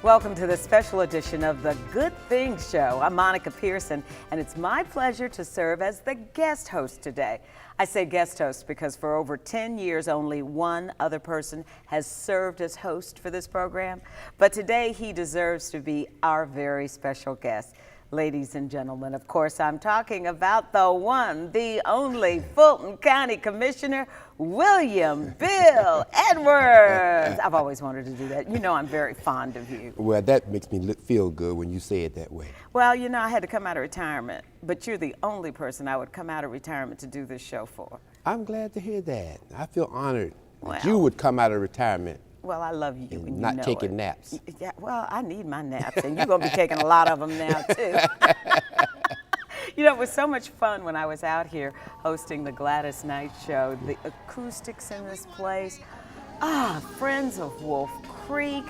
Welcome to this special edition of the Good Things Show. I'm Monica Pearson, and it's my pleasure to serve as the guest host today. I say guest host because for over 10 years, only one other person has served as host for this program. But today, he deserves to be our very special guest. Ladies and gentlemen, of course, I'm talking about the one, the only Fulton County Commissioner, William Bill Edwards. I've always wanted to do that. You know I'm very fond of you. Well, that makes me feel good when you say it that way. Well, you know, I had to come out of retirement, but you're the only person I would come out of retirement to do this show for. I'm glad to hear that. I feel honored that Well. you would come out of retirement. Well, I love you and you Not know taking it. naps. Yeah, well, I need my naps, and you're going to be taking a lot of them now, too. You know, it was so much fun when I was out here hosting the Gladys Knight Show. The acoustics in this place. Friends of Wolf Creek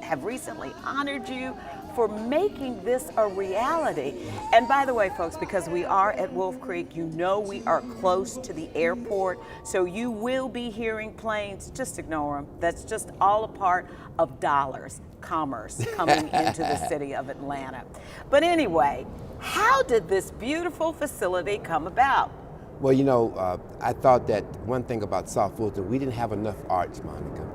have recently honored you for making this a reality. And by the way, folks, because we are at Wolf Creek, you know we are close to the airport, so you will be hearing planes. Just ignore them. That's just all a part of dollars, commerce coming into the city of Atlanta. But anyway, how did this beautiful facility come about? Well, you know, I thought that one thing about South Fulton, we didn't have enough arts, Monica.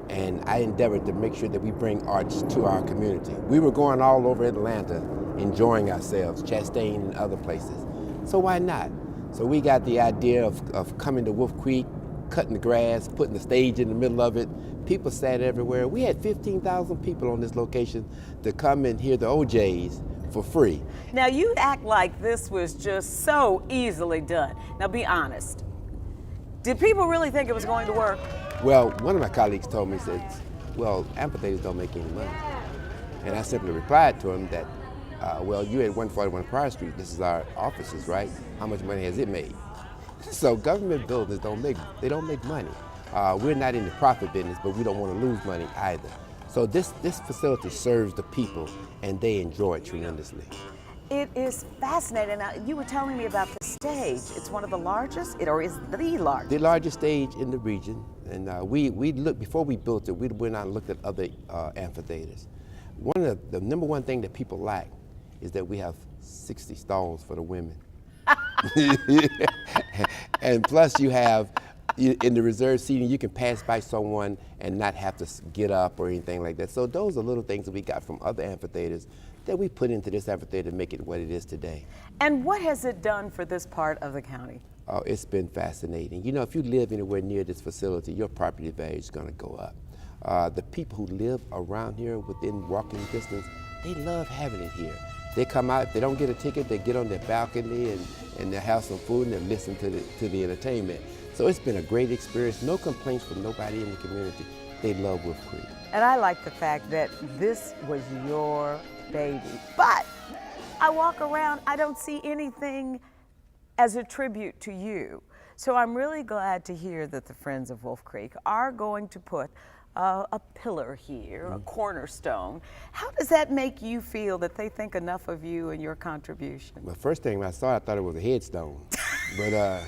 And I endeavored to make sure that we bring arts to our community. We were going all over Atlanta, enjoying ourselves, Chastain and other places. So why not? So we got the idea of coming to Wolf Creek, cutting the grass, putting the stage in the middle of it. People sat everywhere. We had 15,000 people on this location to come and hear the OJs for free. Now you act like this was just so easily done. Now be honest. Did people really think it was going to work? Well, one of my colleagues told me, said, well, amphitheaters don't make any money. And I simply replied to him that, well, you're at 141 Prior Street. This is our offices, right? How much money has it made? So government buildings don't make money. We're not in the profit business, but we don't want to lose money either. So this facility serves the people, and they enjoy it tremendously. It is fascinating. Now, you were telling me about the stage. It's one of the largest, or is the largest? The largest stage in the region, and we looked, before we built it, we went out and looked at other amphitheaters. The number one thing that people lack is that we have 60 stalls for the women. And plus you have, in the reserved seating, you can pass by someone and not have to get up or anything like that. So those are little things that we got from other amphitheaters that we put into this amphitheater to make it what it is today. And what has it done for this part of the county? Oh, it's been fascinating. You know, if you live anywhere near this facility, your property value is going to go up. The people who live around here within walking distance, they love having it here. They come out, if they don't get a ticket, they get on their balcony and they'll have some food and they'll listen to the entertainment. So it's been a great experience. No complaints from nobody in the community. They love Wolf Creek. And I like the fact that this was your baby. But I walk around, I don't see anything as a tribute to you. So I'm really glad to hear that the Friends of Wolf Creek are going to put a pillar here, a cornerstone. How does that make you feel that they think enough of you and your contribution? The first thing I saw, I thought it was a headstone. But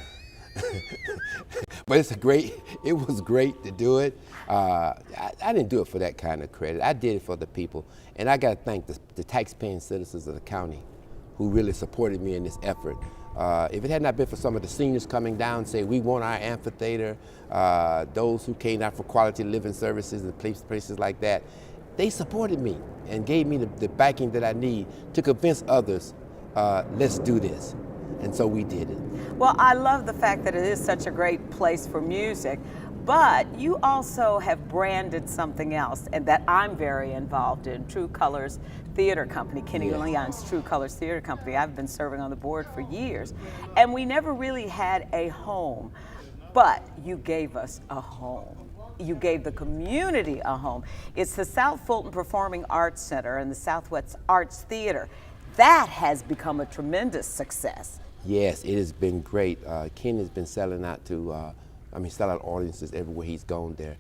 but it was great to do it. I didn't do it for that kind of credit. I did it for the people. And I got to thank the tax-paying citizens of the county who really supported me in this effort. If it had not been for some of the seniors coming down and saying, we want our amphitheater, those who came out for quality living services and places like that, they supported me and gave me the backing that I need to convince others, let's do this. And so we did it. Well, I love the fact that it is such a great place for music, but you also have branded something else, and that I'm very involved in, True Colors Theater Company, Kenny Yes. Leon's True Colors Theater Company. I've been serving on the board for years, and we never really had a home, but you gave us a home. You gave the community a home. It's the South Fulton Performing Arts Center and the Southwest Arts Theater. That has become a tremendous success. Yes, it has been great. Ken has been selling out audiences everywhere he's gone there.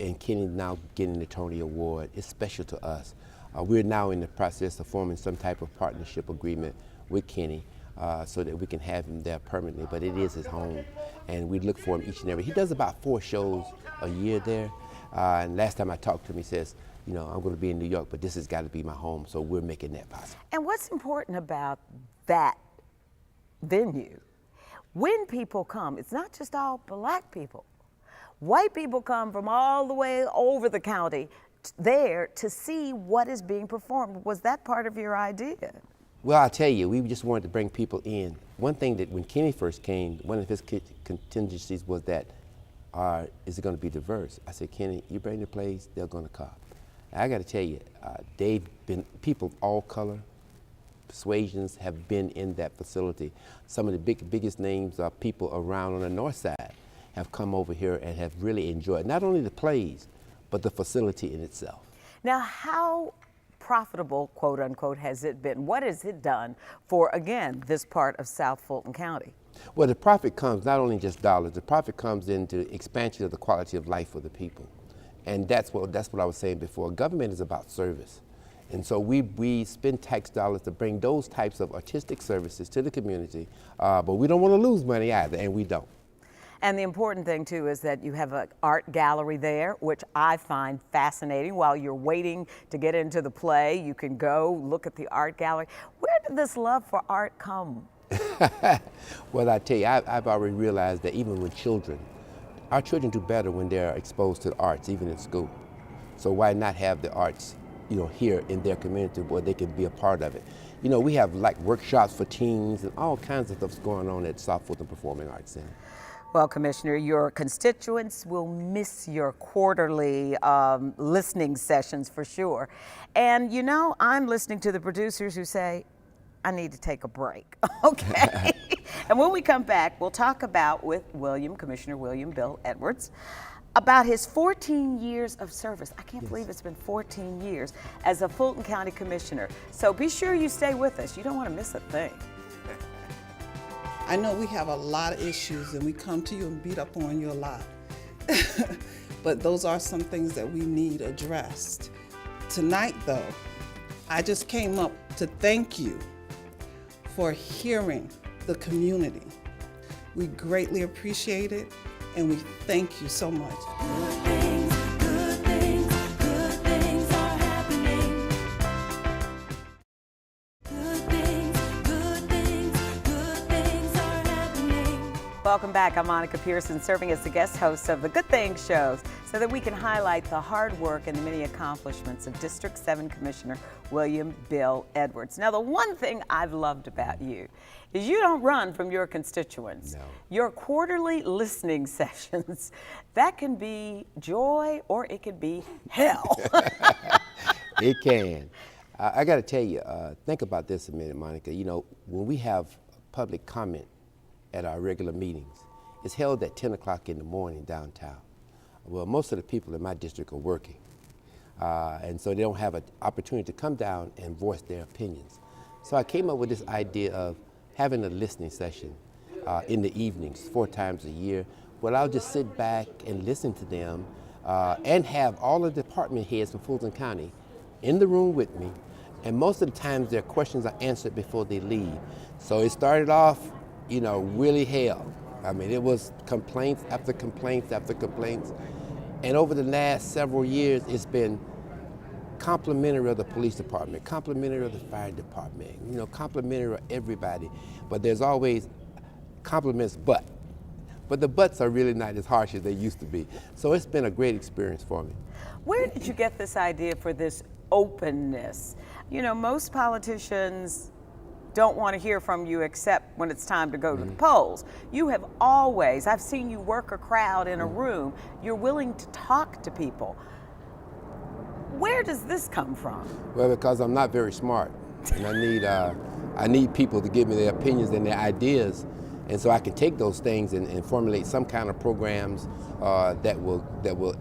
And Ken is now getting the Tony Award. It's special to us. We're now in the process of forming some type of partnership agreement with Kenny so that we can have him there permanently, but it is his home. And we look for him each and every. He does about 4 shows a year there. And last time I talked to him, he says, you know, I'm going to be in New York, but this has got to be my home. So we're making that possible. And what's important about that venue, when people come, it's not just all black people. White people come from all the way over the county there to see what is being performed. Was that part of your idea? Well, I'll tell you, we just wanted to bring people in. One thing that when Kenny first came, one of his contingencies was that, is it going to be diverse? I said, Kenny, you bring the plays, they're going to come. I got to tell you, they've been, people of all color, persuasions have been in that facility. Some of the biggest names are people around on the north side have come over here and have really enjoyed not only the plays, but the facility in itself. Now, how profitable, quote unquote, has it been? What has it done for, again, this part of South Fulton County? Well, the profit comes not only just dollars, the profit comes into expansion of the quality of life for the people. And that's what I was saying before. Government is about service. And so we spend tax dollars to bring those types of artistic services to the community, but we don't want to lose money either, and we don't. And the important thing, too, is that you have an art gallery there, which I find fascinating. While you're waiting to get into the play, you can go look at the art gallery. Where did this love for art come? Well, I tell you, I've already realized that even with children, our children do better when they're exposed to the arts, even in school. So why not have the arts, you know, here in their community where they can be a part of it? You know, we have like workshops for teens and all kinds of stuff's going on at South Fulton Performing Arts Center. Well, Commissioner, your constituents will miss your quarterly listening sessions for sure. And you know, I'm listening to the producers who say, I need to take a break, okay? And when we come back, we'll talk about with Commissioner William Bill Edwards, about his 14 years of service. I can't believe it's been 14 years as a Fulton County Commissioner. So be sure you stay with us. You don't want to miss a thing. I know we have a lot of issues and we come to you and beat up on you a lot. But those are some things that we need addressed. Tonight though, I just came up to thank you for hearing the community. We greatly appreciate it and we thank you so much. Welcome back. I'm Monica Pearson, serving as the guest host of the Good Things shows so that we can highlight the hard work and the many accomplishments of District 7 Commissioner William Bill Edwards. Now, the one thing I've loved about you is you don't run from your constituents. No. Your quarterly listening sessions, that can be joy or it can be hell. It can. I got to tell you, think about this a minute, Monica. You know, when we have public comment at our regular meetings, it's held at 10 o'clock in the morning downtown. Well, most of the people in my district are working, and so they don't have an opportunity to come down and voice their opinions. So I came up with this idea of having a listening session in the evenings 4 times a year, where I'll just sit back and listen to them and have all the department heads from Fulton County in the room with me, and most of the times their questions are answered before they leave. So it started off, you know, really hell. I mean, it was complaints after complaints after complaints. And over the last several years, it's been complimentary of the police department, complimentary of the fire department, you know, complimentary of everybody. But there's always compliments, but the buts are really not as harsh as they used to be. So it's been a great experience for me. Where did you get this idea for this openness? You know, most politicians don't want to hear from you except when it's time to go to the polls. You have always, I've seen you work a crowd in a room, you're willing to talk to people. Where does this come from? Well, because I'm not very smart, and I need people to give me their opinions and their ideas, and so I can take those things and formulate some kind of programs that will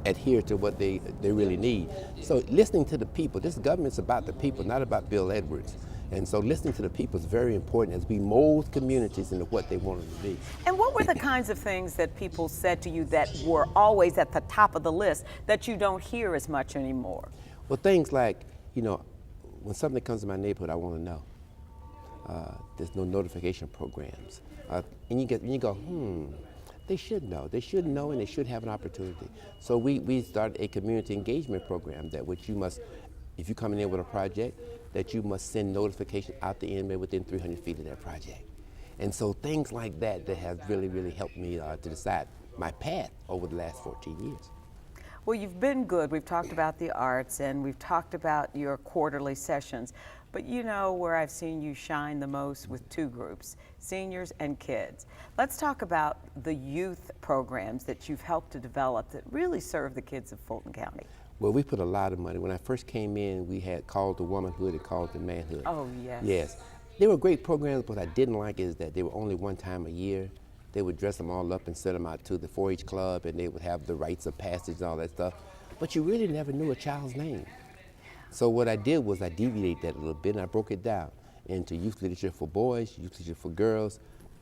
adhere to what they really need. So listening to the people, this government's about the people, not about Bill Edwards. And so listening to the people is very important as we mold communities into what they want them to be. And what were the kinds of things that people said to you that were always at the top of the list that you don't hear as much anymore? Well, things like, you know, when something comes to my neighborhood, I want to know. There's no notification programs. And you go, They should know. They should know, and they should have an opportunity. So we started a community engagement program that which you must, if you're coming in with a project, that you must send notification out to inmate within 300 feet of that project. And so things like that have really, really helped me to decide my path over the last 14 years. Well, you've been good. We've talked about the arts and we've talked about your quarterly sessions. But you know where I've seen you shine the most with two groups, seniors and kids. Let's talk about the youth programs that you've helped to develop that really serve the kids of Fulton County. Well, we put a lot of money. When I first came in, we had Called to Womanhood and Called to Manhood. Oh, yes. Yes. They were great programs. What I didn't like is that they were only one time a year. They would dress them all up and send them out to the 4-H club, and they would have the rites of passage and all that stuff. But you really never knew a child's name. So what I did was I deviated that a little bit, and I broke it down into youth literature for boys, youth literature for girls,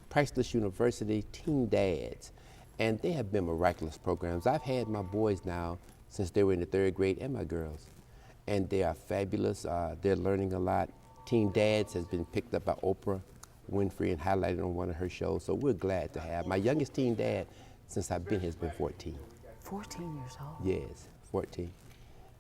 Priceless University, Teen Dads. And they have been miraculous programs. I've had my boys now since they were in the 3rd grade, and my girls. And they are fabulous. They're learning a lot. Teen Dads has been picked up by Oprah Winfrey and highlighted on one of her shows, so we're glad to have. My youngest teen dad since I've been here has been 14. 14 years old? Yes, 14.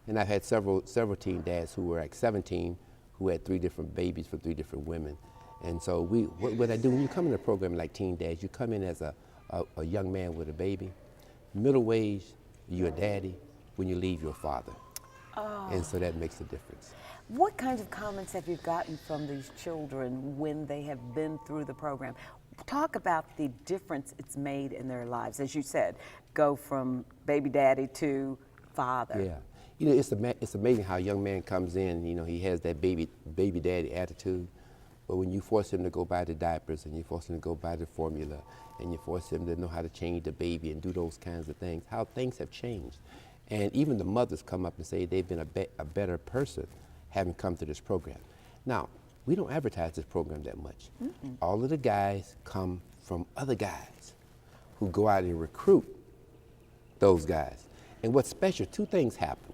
And I've had several teen dads who were like 17 who had 3 different babies for 3 different women. And so what I do, when you come in a program like Teen Dads, you come in as a young man with a baby. Middle age, you're a daddy. When you leave, you're a father. Oh. And so that makes a difference. What kinds of comments have you gotten from these children when they have been through the program? Talk about the difference it's made in their lives. As you said, go from baby daddy to father. Yeah. You know, it's amazing how a young man comes in, you know, he has that baby daddy attitude, but when you force him to go buy the diapers and you force him to go buy the formula and you force him to know how to change the baby and do those kinds of things, how things have changed. And even the mothers come up and say they've been a better person having come to this program. Now, we don't advertise this program that much. Mm-mm. All of the guys come from other guys who go out and recruit those guys. And what's special, 2 things happen.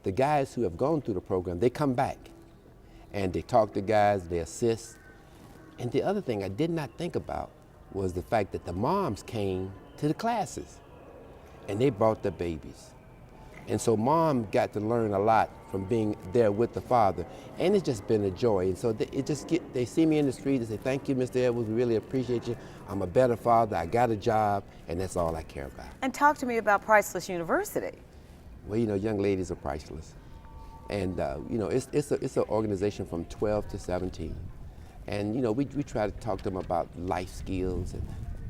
The guys who have gone through the program, they come back and they talk to guys, they assist. And the other thing I did not think about was the fact that the moms came to the classes and they brought their babies. And so mom got to learn a lot from being there with the father, and it's just been a joy. And so they see me in the street, they say, "Thank you, Mr. Edwards, we really appreciate you. I'm a better father, I got a job, and that's all I care about." And talk to me about Priceless University. Well, you know, young ladies are priceless. And, you know, it's an organization from 12 to 17. And, you know, we try to talk to them about life skills and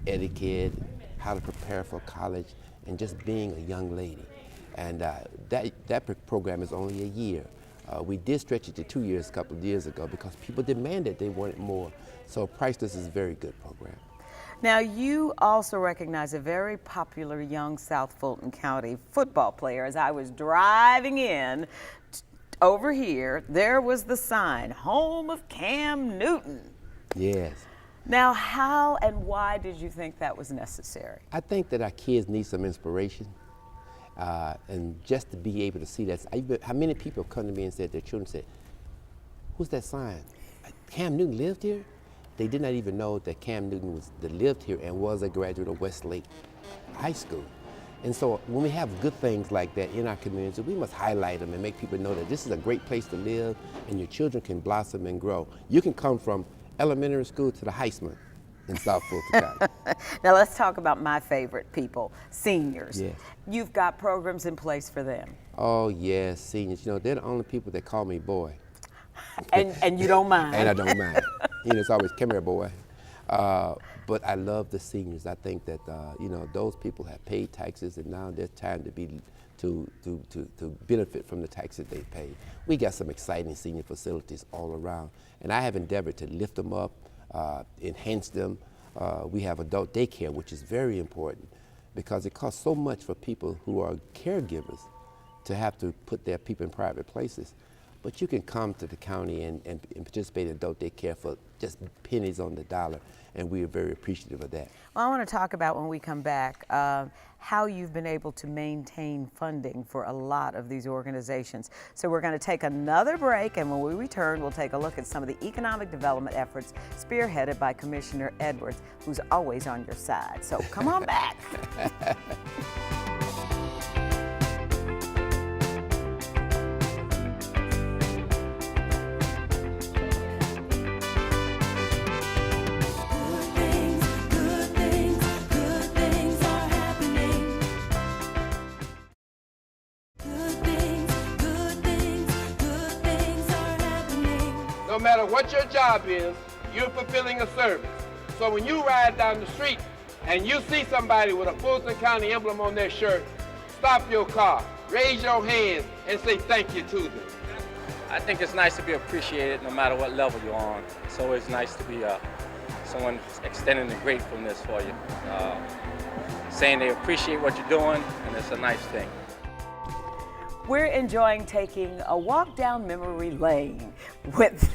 etiquette, how to prepare for college, and just being a young lady. And that program is only a year. We did stretch it to 2 years a couple of years ago because people demanded they wanted more. So Priceless is a very good program. Now, you also recognize a very popular young South Fulton County football player. As I was driving in over here, there was the sign, "Home of Cam Newton." Yes. Now, how and why did you think that was necessary? I think that our kids need some inspiration. And just to be able to see that, how many people have come to me and said, their children said, "Who's that sign? Cam Newton lived here?" They did not even know that Cam Newton lived here and was a graduate of Westlake High School. And so when we have good things like that in our community, we must highlight them and make people know that this is a great place to live and your children can blossom and grow. You can come from elementary school to the Heisman in South Fulton County. Now let's talk about my favorite people, seniors. Yes. You've got programs in place for them. Oh yes, seniors. You know, they're the only people that call me boy. And you don't mind. And I don't mind. You know, it's always, "Come here, boy." But I love the seniors. I think that you know, those people have paid taxes, and now there's time to benefit from the taxes they pay. We got some exciting senior facilities all around, and I have endeavored to lift them up, enhance them. We have adult daycare, which is very important because it costs so much for people who are caregivers to have to put their people in private places. but you can come to the county and participate in adult daycare for just pennies on the dollar, and we are very appreciative of that. Well, I want to talk about when we come back how you've been able to maintain funding for a lot of these organizations. So we're going to take another break, and when we return, we'll take a look at some of the economic development efforts spearheaded by Commissioner Edwards, who's always on your side. So come on back. No matter what your job is, you're fulfilling a service. So when you ride down the street and you see somebody with a Fulton County emblem on their shirt, stop your car, raise your hands, and say thank you to them. I think it's nice to be appreciated no matter what level you're on. It's always nice to be someone extending the gratefulness for you, saying they appreciate what you're doing, and it's a nice thing. We're enjoying taking a walk down memory lane with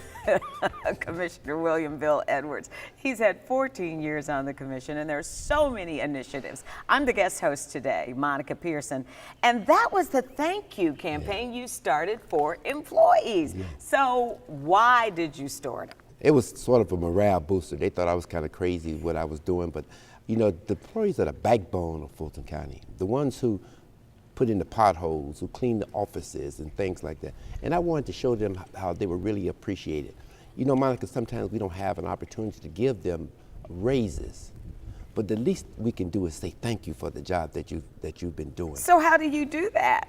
Commissioner William Bill Edwards. He's had 14 years on the commission, and there's so many initiatives. I'm the guest host today, Monica Pearson, and that was the thank you campaign you started for employees. So why did you start it? It was sort of a morale booster. They thought I was kind of crazy what I was doing, but you know, the employees are the backbone of Fulton County, the ones who put in the potholes, who clean the offices and things like that. And I wanted to show them how they were really appreciated. You know, Monica, sometimes we don't have an opportunity to give them raises, but the least we can do is say thank you for the job that you've been doing. So how do you do that?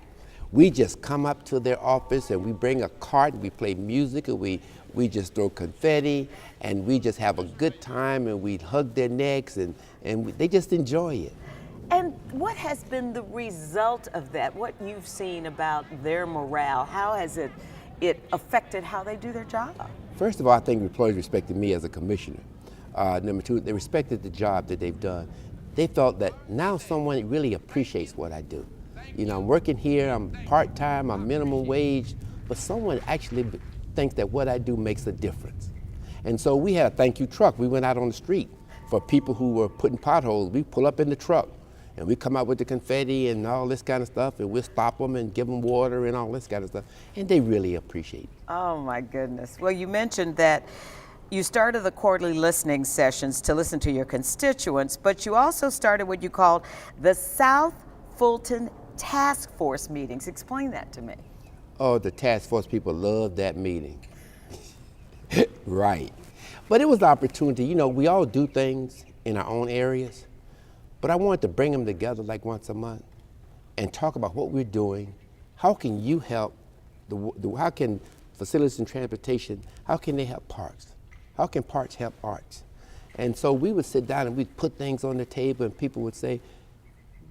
We just come up to their office and we bring a cart, we play music, and we just throw confetti, and we just have a good time, and we hug their necks, and they just enjoy it. And what has been the result of that? What you've seen about their morale? How has it affected how they do their job? First of all, I think employees respected me as a commissioner. Number two, they respected the job that they've done. They felt that now someone really appreciates what I do. You know, I'm working here, I'm part-time, I'm minimum wage, but someone actually thinks that what I do makes a difference. And so we had a thank you truck. We went out on the street for people who were putting potholes. We pull up in the truck, and we come out with the confetti and all this kind of stuff, and we'll stop them and give them water and all this kind of stuff. And they really appreciate it. Oh my goodness. Well, you mentioned that you started the quarterly listening sessions to listen to your constituents, but you also started what you called the South Fulton Task Force meetings. Explain that to me. Oh, the task force people love that meeting. Right. But it was the opportunity. You know, we all do things in our own areas, but I wanted to bring them together like once a month and talk about what we're doing. How can you help? How can facilities and transportation, how can they help parks? How can parks help arts? And so we would sit down and we'd put things on the table, and people would say,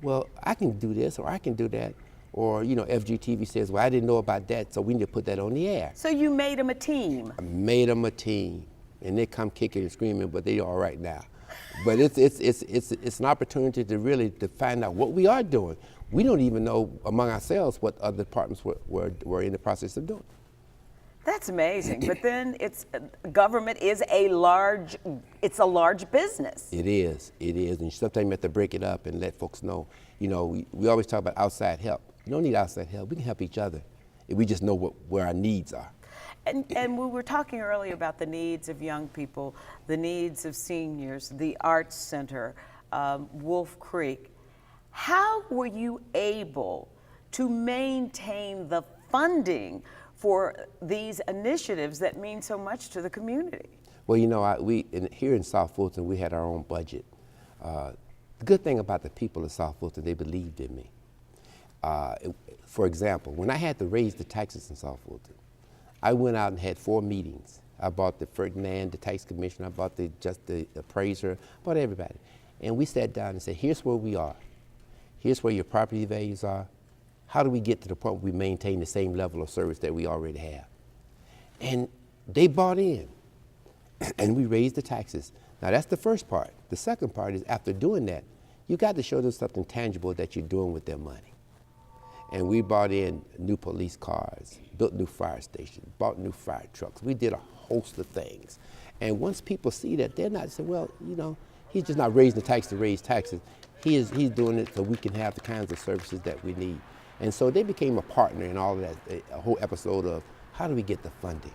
well, I can do this, or I can do that. Or, you know, FGTV says, well, I didn't know about that, so we need to put that on the air. So you made them a team. I made them a team, and they come kicking and screaming, but they're all right now. But it's an opportunity to really to find out what we are doing. We don't even know among ourselves what other departments were in the process of doing. That's amazing. But then government is a large business. It is, and sometimes you have to break it up and let folks know. You know, we always talk about outside help. You don't need outside help. We can help each other if we just know where our needs are. And we were talking earlier about the needs of young people, the needs of seniors, the Arts Center, Wolf Creek. How were you able to maintain the funding for these initiatives that mean so much to the community? Well, you know, here in South Fulton, we had our own budget. The good thing about the people of South Fulton, they believed in me. For example, when I had to raise the taxes in South Fulton, I went out and had 4 meetings. I bought the Ferdinand, the tax commissioner, I bought the appraiser, I bought everybody. And we sat down and said, here's where we are. Here's where your property values are. How do we get to the point where we maintain the same level of service that we already have? And they bought in, and we raised the taxes. Now that's the first part. The second part is after doing that, you got to show them something tangible that you're doing with their money. And we brought in new police cars, built new fire stations, bought new fire trucks. We did a host of things. And once people see that, they're not saying, well, you know, he's just not raising the tax to raise taxes. He's doing it so we can have the kinds of services that we need. And so they became a partner in all of that, a whole episode of how do we get the funding?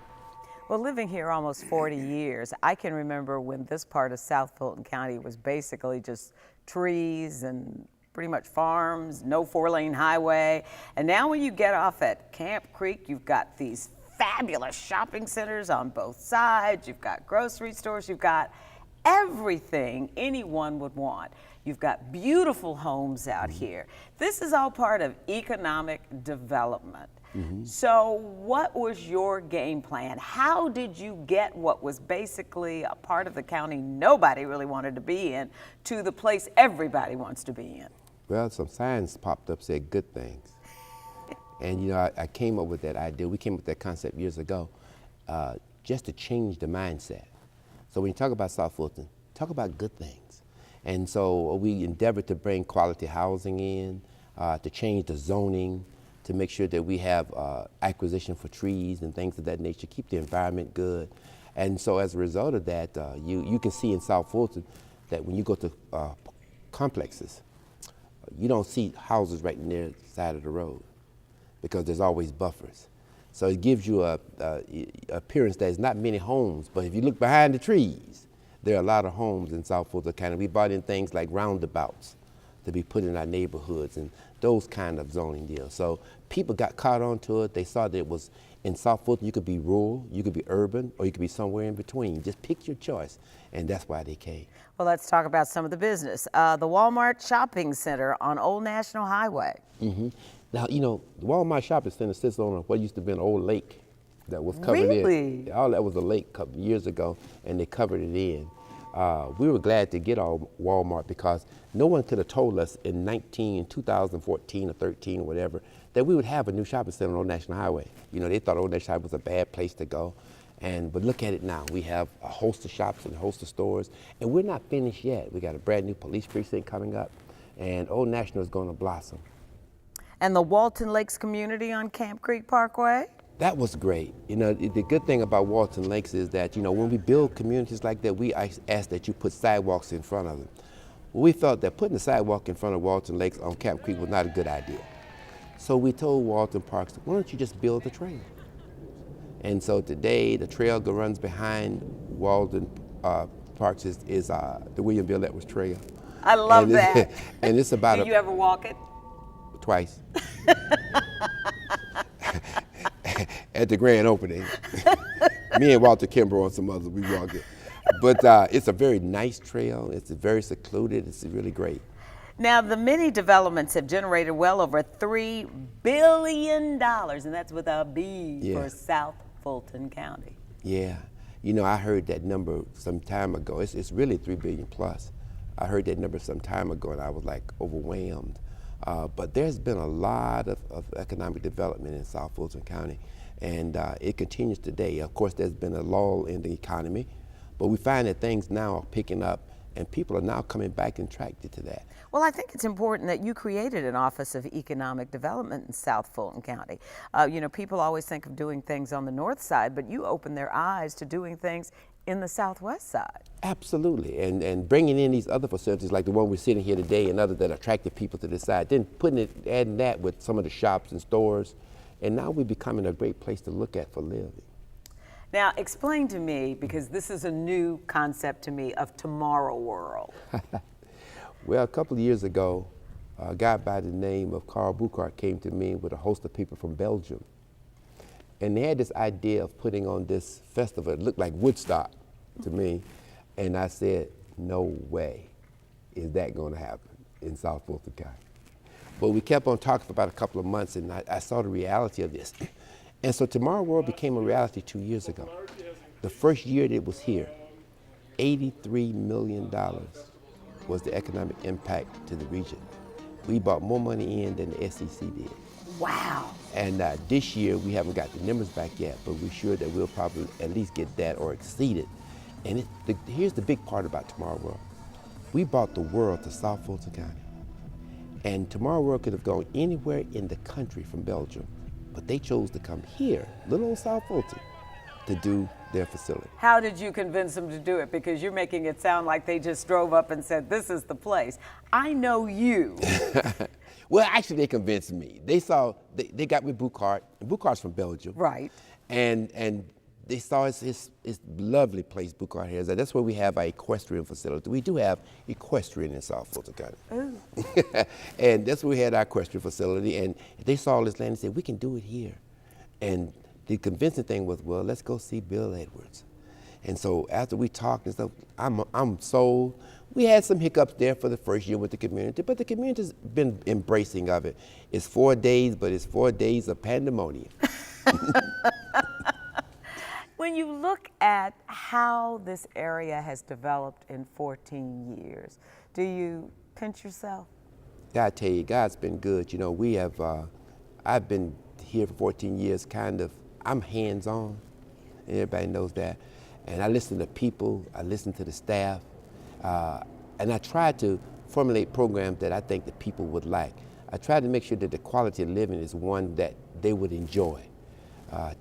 Well, living here almost 40 years, I can remember when this part of South Fulton County was basically just trees and pretty much farms, no 4-lane highway. And now when you get off at Camp Creek, you've got these fabulous shopping centers on both sides. You've got grocery stores. You've got everything anyone would want. You've got beautiful homes out here. This is all part of economic development. So what was your game plan? How did you get what was basically a part of the county nobody really wanted to be in to the place everybody wants to be in? Well, some signs popped up said good things. And you know, I came up with that idea. We came up with that concept years ago, just to change the mindset. So when you talk about South Fulton, talk about good things. And so we endeavored to bring quality housing in, to change the zoning, to make sure that we have acquisition for trees and things of that nature, keep the environment good. And so as a result of that, you can see in South Fulton that when you go to complexes, you don't see houses right near the side of the road because there's always buffers. So it gives you a appearance that there's not many homes, but if you look behind the trees, there are a lot of homes in South Fulton County. We brought in things like roundabouts to be put in our neighborhoods and those kind of zoning deals. So people got caught onto it. They saw that it was in South Fulton, you could be rural, you could be urban, or you could be somewhere in between. Just pick your choice, and that's why they came. Well, let's talk about some of the business. The Walmart Shopping Center on Old National Highway. Now, you know, the Walmart Shopping Center sits on what used to be an old lake that was covered Really? in. All that was a lake a couple years ago, and they covered it in. We were glad to get our Walmart because no one could have told us in 2014 or 13 or whatever that we would have a new shopping center on Old National Highway. You know, they thought Old National Highway was a bad place to go. But look at it now. We have a host of shops and a host of stores, and we're not finished yet. We got a brand new police precinct coming up, and Old National is going to blossom. And the Walton Lakes community on Camp Creek Parkway? That was great. You know, the good thing about Walton Lakes is that, you know, when we build communities like that, we ask that you put sidewalks in front of them. Well, we felt that putting a sidewalk in front of Walton Lakes on Camp Creek was not a good idea. So we told Walton Parks, why don't you just build a trail? And so today, the trail that runs behind Walton Parks is the William Bill Edwards Trail. I love that. And it's about Did you ever walk it? Twice. At the grand opening. Me and Walter Kimber and some others, we walked it. But it's a very nice trail. It's very secluded. It's really great. Now, the many developments have generated well over $3 billion, and that's with a B for South Fulton County. Yeah. You know, I heard that number some time ago. It's really 3 billion plus. I heard that number some time ago, and I was like overwhelmed. But there's been a lot of economic development in South Fulton County, and it continues today. Of course, there's been a lull in the economy, but we find that things now are picking up, and people are now coming back and attracted to that. Well, I think it's important that you created an Office of Economic Development in South Fulton County. You know, people always think of doing things on the north side, but you opened their eyes to doing things in the southwest side. Absolutely, and bringing in these other facilities like the one we're sitting here today and others that attracted people to this side, then adding that with some of the shops and stores, and now we're becoming a great place to look at for living. Now, explain to me, because this is a new concept to me, of Tomorrow World. Well, a couple of years ago, a guy by the name of Carl Buchart came to me with a host of people from Belgium. And they had this idea of putting on this festival. It looked like Woodstock to me. And I said, no way is that going to happen in South Fulton County. But we kept on talking for about a couple of months, and I saw the reality of this. And so Tomorrow World became a reality 2 years ago. The first year that it was here, $83 million was the economic impact to the region. We brought more money in than the SEC did. Wow. And this year, we haven't got the numbers back yet, but we're sure that we'll probably at least get that or exceed it. And here's the big part about Tomorrow World. We brought the world to South Fulton County. And Tomorrow World could have gone anywhere in the country from Belgium, but they chose to come here, little old South Fulton, to do their facility. How did you convince them to do it? Because you're making it sound like they just drove up and said, this is the place. I know you. Well, actually, they convinced me. They got with Boucard, and Boucard's from Belgium. Right. And they saw his lovely place Boucard has. That's where we have our equestrian facility. We do have equestrian in South Fulton County. Ooh. And that's where we had our equestrian facility. And they saw this land and said, we can do it here. And the convincing thing was, well, let's go see Bill Edwards. And so after we talked and stuff, I'm sold. We had some hiccups there for the first year with the community, but the community's been embracing of it. It's 4 days, but it's 4 days of pandemonium. When you look at how this area has developed in 14 years, do you pinch yourself? I tell you, God's been good. You know, we have, I've been here for 14 years, I'm hands-on, and everybody knows that. And I listen to people, I listen to the staff, and I try to formulate programs that I think the people would like. I try to make sure that the quality of living is one that they would enjoy.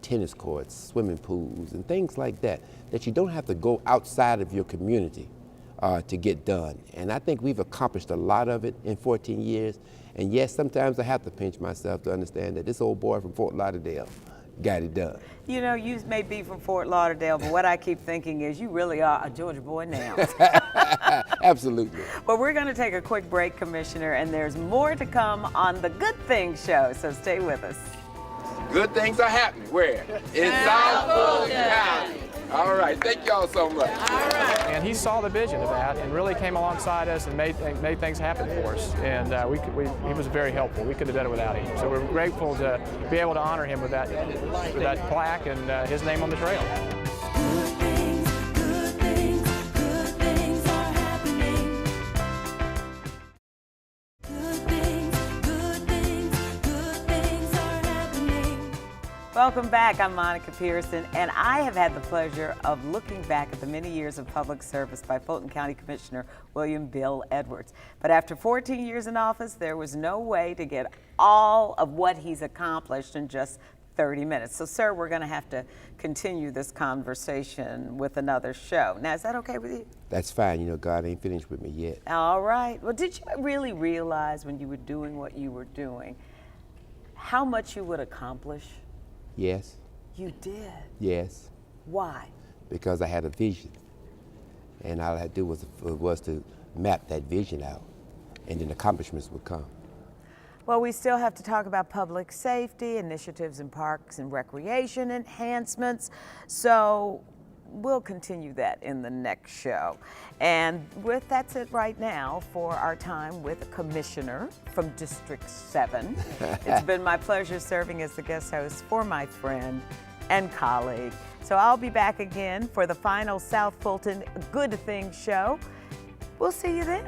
Tennis courts, swimming pools, and things like that you don't have to go outside of your community to get done. And I think we've accomplished a lot of it in 14 years. And yes, sometimes I have to pinch myself to understand that this old boy from Fort Lauderdale got it done. You know, you may be from Fort Lauderdale, but what I keep thinking is you really are a Georgia boy now. Absolutely. Well, we're going to take a quick break, Commissioner, and there's more to come on the Good Things Show, so stay with us. Good things are happening. Where? In South Fulton County. All right, thank y'all so much. And he saw the vision of that and really came alongside us and made things happen for us. And he was very helpful. We could have done it without him. So we're grateful to be able to honor him with that plaque and his name on the trail. Welcome back. I'm Monica Pearson, and I have had the pleasure of looking back at the many years of public service by Fulton County Commissioner William Bill Edwards. But after 14 years in office, there was no way to get all of what he's accomplished in just 30 minutes. So, sir, we're going to have to continue this conversation with another show. Now, is that okay with you? That's fine. You know, God ain't finished with me yet. All right. Well, did you really realize when you were doing what you were doing how much you would accomplish? Yes. You did? Yes. Why? Because I had a vision. And all I had to do was to map that vision out, and then accomplishments would come. Well, we still have to talk about public safety, initiatives in parks and recreation enhancements. So we'll continue that in the next show. And that's it right now for our time with a commissioner from District 7. It's been my pleasure serving as the guest host for my friend and colleague. So I'll be back again for the final South Fulton Good Things show. We'll see you then.